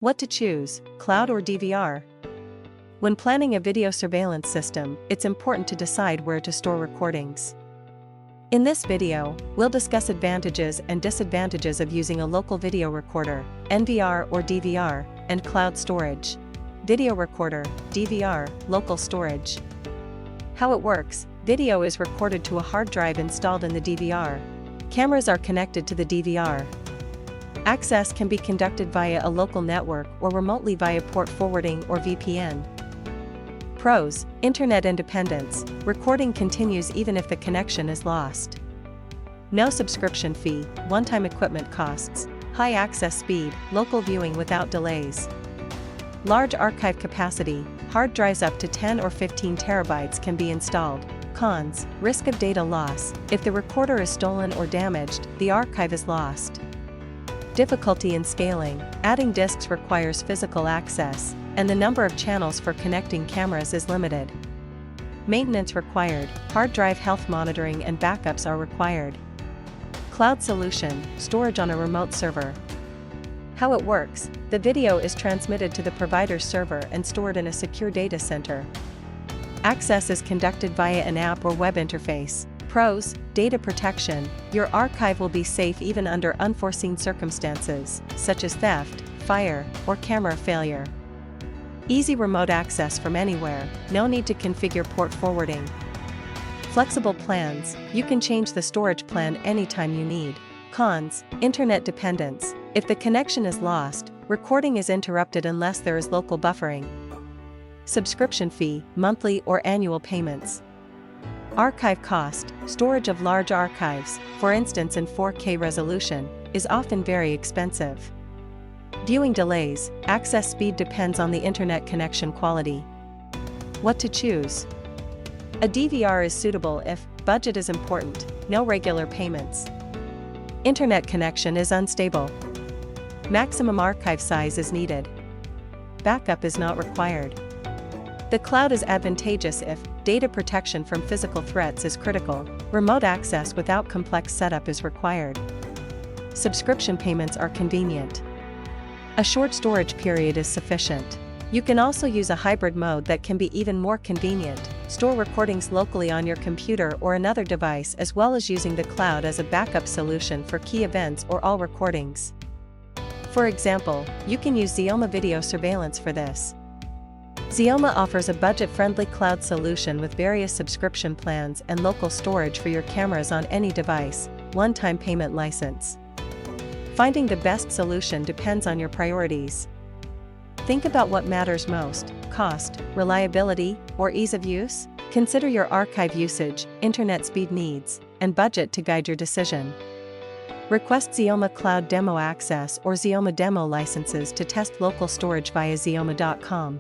What to choose, cloud or DVR? When planning a video surveillance system, it's important to decide where to store recordings. In this video, we'll discuss advantages and disadvantages of using a local video recorder, NVR or DVR, and cloud storage. Video recorder, DVR, local storage. How it works: video is recorded to a hard drive installed in the DVR. Cameras are connected to the DVR. Access can be conducted via a local network or remotely via port forwarding or VPN. Pros: internet independence. Recording continues even if the connection is lost. No subscription fee, one-time equipment costs, high access speed, local viewing without delays. Large archive capacity, hard drives up to 10 or 15 terabytes can be installed. Cons: risk of data loss. If the recorder is stolen or damaged, the archive is lost. Difficulty in scaling. Adding disks requires physical access, and the number of channels for connecting cameras is limited. Maintenance required. Hard drive health monitoring and backups are required. Cloud solution: storage on a remote server. How it works: the video is transmitted to the provider's server and stored in a secure data center. Access is conducted via an app or web interface. Pros: data protection. Your archive will be safe even under unforeseen circumstances, such as theft, fire, or camera failure. Easy remote access from anywhere, no need to configure port forwarding. Flexible plans: you can change the storage plan anytime you need. Cons: internet dependence. If the connection is lost, recording is interrupted unless there is local buffering. Subscription fee, monthly or annual payments. Archive cost: storage of large archives, for instance in 4K resolution, is often very expensive. Viewing delays: access speed depends on the internet connection quality. What to choose? A DVR is suitable if budget is important, no regular payments. Internet connection is unstable. Maximum archive size is needed. Backup is not required. The cloud is advantageous if data protection from physical threats is critical. Remote access without complex setup is required. Subscription payments are convenient. A short storage period is sufficient. You can also use a hybrid mode that can be even more convenient. Store recordings locally on your computer or another device, as well as using the cloud as a backup solution for key events or all recordings. For example, you can use Xeoma Video Surveillance for this. Xeoma offers a budget-friendly cloud solution with various subscription plans and local storage for your cameras on any device, one-time payment license. Finding the best solution depends on your priorities. Think about what matters most: cost, reliability, or ease of use? Consider your archive usage, internet speed needs, and budget to guide your decision. Request Xeoma Cloud Demo access or Xeoma Demo licenses to test local storage via xeoma.com.